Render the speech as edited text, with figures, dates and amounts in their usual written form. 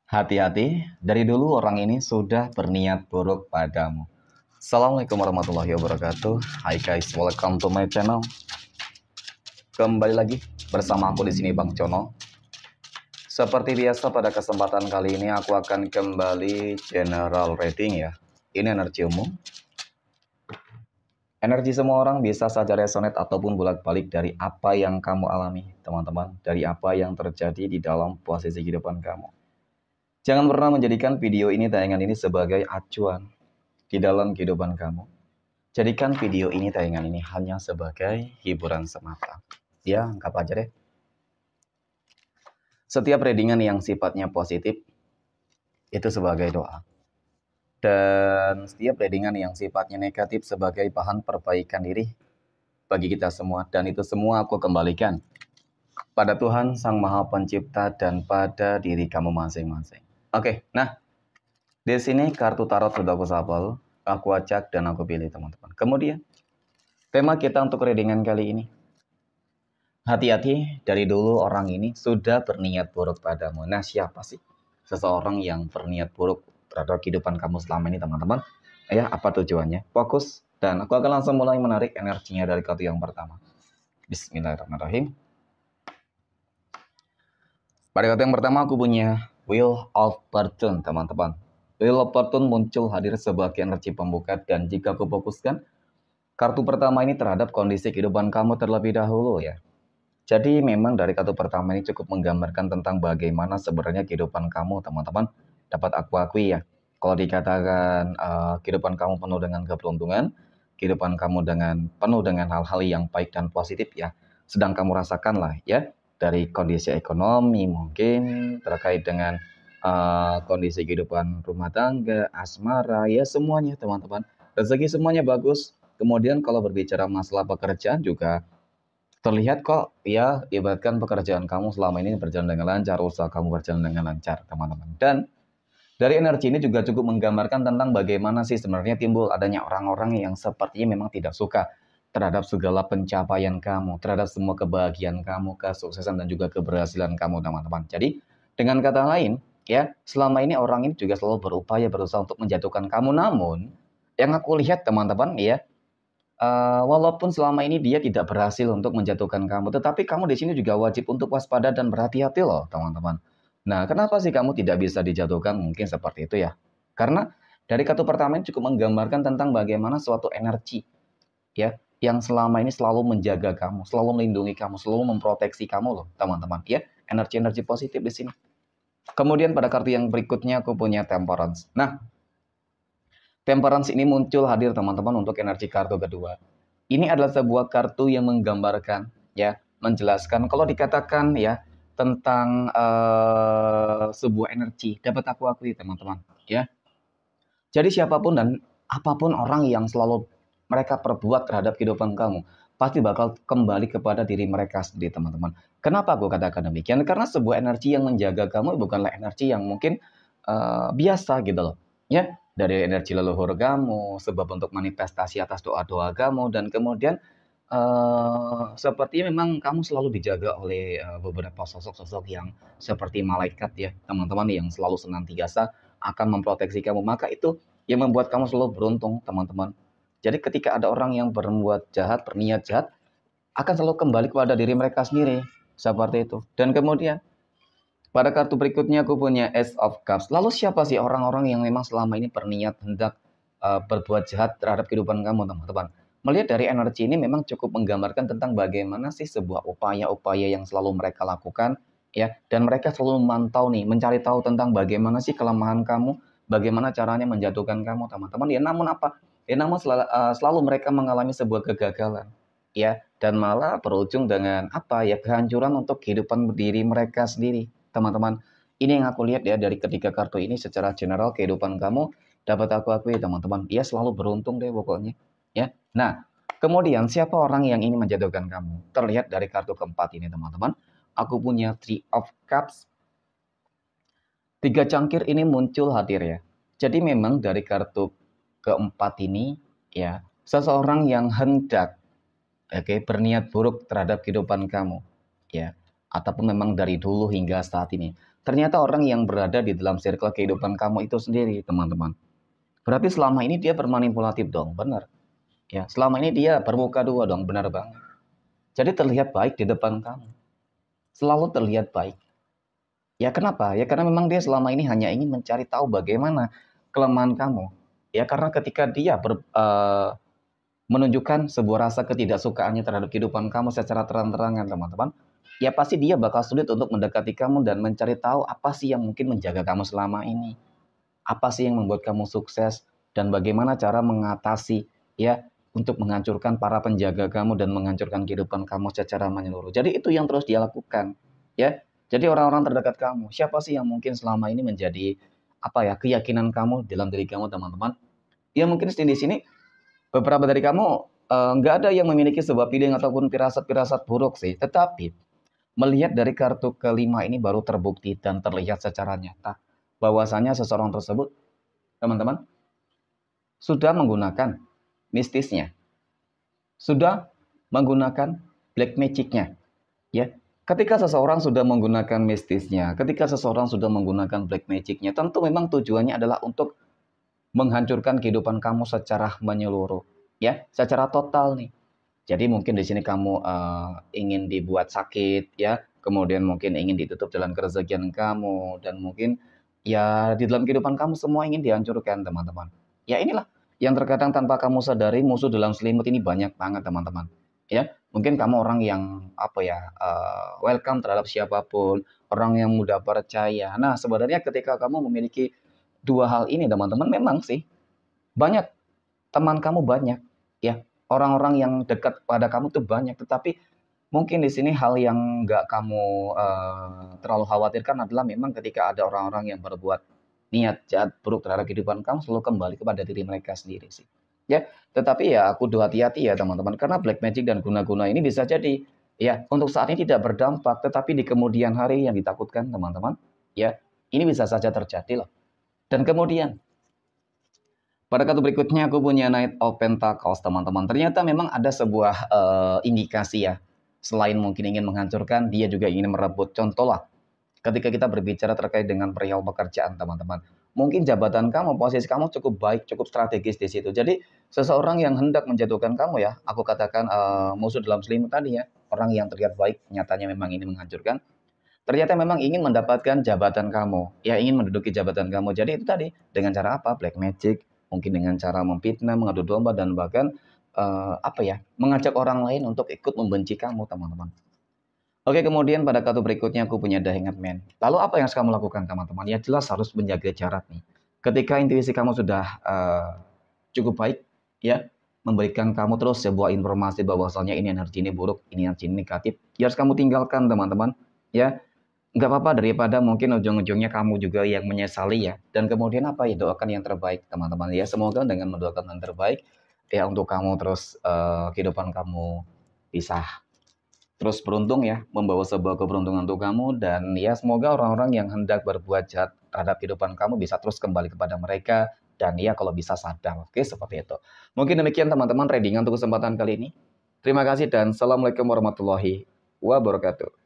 Hati-hati, dari dulu orang ini sudah berniat buruk padamu. Assalamualaikum warahmatullahi wabarakatuh. Hai guys, welcome to my channel. Kembali lagi bersama aku di sini Bang Cono. Seperti biasa pada kesempatan kali ini aku akan kembali general reading ya. Ini energi umum. Energi semua orang bisa saja resonate ataupun bolak-balik dari apa yang kamu alami, teman-teman. Dari apa yang terjadi di dalam posisi kehidupan kamu. Jangan pernah menjadikan video ini, tayangan ini sebagai acuan di dalam kehidupan kamu. Jadikan video ini, tayangan ini hanya sebagai hiburan semata. Ya, anggap aja deh. Setiap readingan yang sifatnya positif itu sebagai doa. Dan setiap readingan yang sifatnya negatif sebagai bahan perbaikan diri bagi kita semua. Dan itu semua aku kembalikan pada Tuhan Sang Maha Pencipta dan pada diri kamu masing-masing. Oke, nah di sini kartu tarot sudah aku shuffle, aku acak dan aku pilih teman-teman. Kemudian tema kita untuk readingan kali ini, hati-hati, dari dulu orang ini sudah berniat buruk padamu. Nah, siapa sih seseorang yang berniat buruk terhadap kehidupan kamu selama ini, teman-teman? Ya, apa tujuannya? Fokus, dan aku akan langsung mulai menarik energinya dari kartu yang pertama. Bismillahirrahmanirrahim. Pada kartu yang pertama aku punya Wheel of Fortune, teman-teman. Wheel of Fortune muncul hadir sebagai energi pembuka, dan jika aku fokuskan kartu pertama ini terhadap kondisi kehidupan kamu terlebih dahulu ya. Jadi memang dari kartu pertama ini cukup menggambarkan tentang bagaimana sebenarnya kehidupan kamu, teman-teman. Dapat aku akui ya, kalau dikatakan kehidupan kamu penuh dengan keberuntungan, kehidupan kamu penuh dengan hal-hal yang baik dan positif ya, sedang kamu rasakan lah ya, dari kondisi ekonomi mungkin terkait dengan kondisi kehidupan rumah tangga, asmara ya, semuanya teman-teman. Rezeki semuanya bagus. Kemudian kalau berbicara masalah pekerjaan juga terlihat kok ya, ibaratkan pekerjaan kamu selama ini berjalan dengan lancar, usaha kamu berjalan dengan lancar, teman-teman. Dan dari energi ini juga cukup menggambarkan tentang bagaimana sih sebenarnya timbul adanya orang-orang yang sepertinya memang tidak suka terhadap segala pencapaian kamu, terhadap semua kebahagiaan kamu, kesuksesan dan juga keberhasilan kamu, teman-teman. Jadi dengan kata lain ya, selama ini orang ini juga selalu berupaya berusaha untuk menjatuhkan kamu. Namun yang aku lihat, teman-teman ya, walaupun selama ini dia tidak berhasil untuk menjatuhkan kamu, tetapi kamu di sini juga wajib untuk waspada dan berhati-hati loh, teman-teman. Nah, kenapa sih kamu tidak bisa dijatuhkan? Mungkin seperti itu ya. Karena dari kartu pertama ini cukup menggambarkan tentang bagaimana suatu energi ya, yang selama ini selalu menjaga kamu, selalu melindungi kamu, selalu memproteksi kamu loh, teman-teman ya. Energi-energi positif di sini. Kemudian pada kartu yang berikutnya aku punya Temperance. Nah, Temperance ini muncul hadir, teman-teman, untuk energi kartu kedua. Ini adalah sebuah kartu yang menggambarkan ya, menjelaskan kalau dikatakan ya tentang sebuah energi, dapat aku akui, teman-teman ya. Jadi siapapun dan apapun orang yang selalu mereka perbuat terhadap kehidupan kamu, pasti bakal kembali kepada diri mereka sendiri, teman-teman. Kenapa aku katakan demikian? Karena sebuah energi yang menjaga kamu bukanlah energi yang mungkin biasa gitu loh. Ya, dari energi leluhur kamu, sebab untuk manifestasi atas doa-doa kamu, dan kemudian seperti memang kamu selalu dijaga oleh beberapa sosok-sosok yang seperti malaikat ya, teman-teman, yang selalu senantiasa akan memproteksi kamu. Maka itu yang membuat kamu selalu beruntung, teman-teman. Jadi ketika ada orang yang berbuat jahat, berniat jahat, akan selalu kembali kepada diri mereka sendiri. Seperti itu. Dan kemudian pada kartu berikutnya aku punya Ace of Cups. Lalu siapa sih orang-orang yang memang selama ini berniat hendak berbuat jahat terhadap kehidupan kamu, teman-teman? Melihat dari energi ini memang cukup menggambarkan tentang bagaimana sih sebuah upaya-upaya yang selalu mereka lakukan ya, dan mereka selalu memantau nih, mencari tahu tentang bagaimana sih kelemahan kamu, bagaimana caranya menjatuhkan kamu, teman-teman. Ya namun apa? Ya namun selalu mereka mengalami sebuah kegagalan ya, dan malah berujung dengan apa ya, kehancuran untuk kehidupan diri mereka sendiri, teman-teman. Ini yang aku lihat ya dari ketiga kartu ini secara general kehidupan kamu, dapat aku akui, teman-teman, dia selalu beruntung deh pokoknya ya. Nah, kemudian siapa orang yang ingin menjatuhkan kamu? Terlihat dari kartu keempat ini, teman-teman. Aku punya Three of Cups. Tiga cangkir ini muncul hadir ya. Jadi memang dari kartu keempat ini ya, seseorang yang hendak berniat buruk terhadap kehidupan kamu ya, ataupun memang dari dulu hingga saat ini ternyata orang yang berada di dalam circle kehidupan kamu itu sendiri, teman-teman. Berarti selama ini dia bermanipulatif dong, benar. Ya, selama ini dia bermuka dua dong, benar banget. Jadi terlihat baik di depan kamu. Selalu terlihat baik. Ya kenapa? Ya karena memang dia selama ini hanya ingin mencari tahu bagaimana kelemahan kamu. Ya karena ketika dia menunjukkan sebuah rasa ketidaksukaannya terhadap kehidupan kamu secara terang-terangan, teman-teman, ya pasti dia bakal sulit untuk mendekati kamu dan mencari tahu apa sih yang mungkin menjaga kamu selama ini. Apa sih yang membuat kamu sukses dan bagaimana cara mengatasi ya untuk menghancurkan para penjaga kamu dan menghancurkan kehidupan kamu secara menyeluruh. Jadi itu yang terus dia lakukan, ya. Jadi orang-orang terdekat kamu, siapa sih yang mungkin selama ini menjadi apa ya keyakinan kamu dalam diri kamu, teman-teman? Ya mungkin di sini beberapa dari kamu nggak ada yang memiliki sebuah feeling ataupun firasat-firasat buruk sih, tetapi melihat dari kartu kelima ini baru terbukti dan terlihat secara nyata bahwasanya seseorang tersebut, teman-teman, sudah menggunakan mistisnya, sudah menggunakan black magicnya, ya. Ketika seseorang sudah menggunakan mistisnya, ketika seseorang sudah menggunakan black magicnya, tentu memang tujuannya adalah untuk menghancurkan kehidupan kamu secara menyeluruh, ya, secara total nih. Jadi mungkin di sini kamu ingin dibuat sakit, ya, kemudian mungkin ingin ditutup jalan kerezekian kamu, dan mungkin ya di dalam kehidupan kamu semua ingin dihancurkan, teman-teman. Ya inilah yang terkadang tanpa kamu sadari musuh dalam selimut ini banyak banget, teman-teman. Ya, mungkin kamu orang yang apa ya welcome terhadap siapapun, orang yang mudah percaya. Nah, sebenarnya ketika kamu memiliki dua hal ini, teman-teman, memang sih banyak teman kamu banyak, ya. Orang-orang yang dekat pada kamu tuh banyak, tetapi mungkin di sini hal yang nggak kamu terlalu khawatirkan adalah memang ketika ada orang-orang yang berbuat niat jahat buruk terhadap kehidupan kamu selalu kembali kepada diri mereka sendiri sih. Ya, tetapi ya aku doa hati-hati ya teman-teman karena black magic dan guna-guna ini bisa jadi ya untuk saat ini tidak berdampak, tetapi di kemudian hari yang ditakutkan teman-teman, ya ini bisa saja terjadi loh. Dan kemudian pada kartu berikutnya aku punya Knight of Pentacles, teman-teman. Ternyata memang ada sebuah indikasi ya. Selain mungkin ingin menghancurkan, dia juga ingin merebut. Contoh lah, ketika kita berbicara terkait dengan perihal pekerjaan, teman-teman. Mungkin jabatan kamu, posisi kamu cukup baik, cukup strategis di situ. Jadi seseorang yang hendak menjatuhkan kamu ya, aku katakan musuh dalam selimut tadi ya, orang yang terlihat baik, nyatanya memang ini menghancurkan. Ternyata memang ingin mendapatkan jabatan kamu, ya ingin menduduki jabatan kamu. Jadi itu tadi, dengan cara apa? Black magic, mungkin dengan cara memfitnah, mengadu domba, dan bahkan apa ya, mengajak orang lain untuk ikut membenci kamu, teman-teman. Oke, kemudian pada kartu berikutnya aku punya The Hanged Man. Lalu apa yang harus kamu lakukan, teman-teman? Ya jelas harus menjaga jarak nih. Ketika intuisi kamu sudah cukup baik, ya memberikan kamu terus sebuah informasi bahwasanya ini energi ini buruk, ini energi ini negatif, ya harus kamu tinggalkan, teman-teman. Ya, nggak apa-apa daripada mungkin ujung-ujungnya kamu juga yang menyesali ya. Dan kemudian apa ya, doakan yang terbaik, teman-teman. Ya semoga dengan mendoakan yang terbaik ya untuk kamu terus kehidupan kamu bisa terus beruntung ya, membawa sebuah keberuntungan untuk kamu. Dan ya semoga orang-orang yang hendak berbuat jahat terhadap kehidupan kamu bisa terus kembali kepada mereka. Dan ya kalau bisa sadar, oke seperti itu. Mungkin demikian teman-teman readingan untuk kesempatan kali ini. Terima kasih dan Assalamualaikum warahmatullahi wabarakatuh.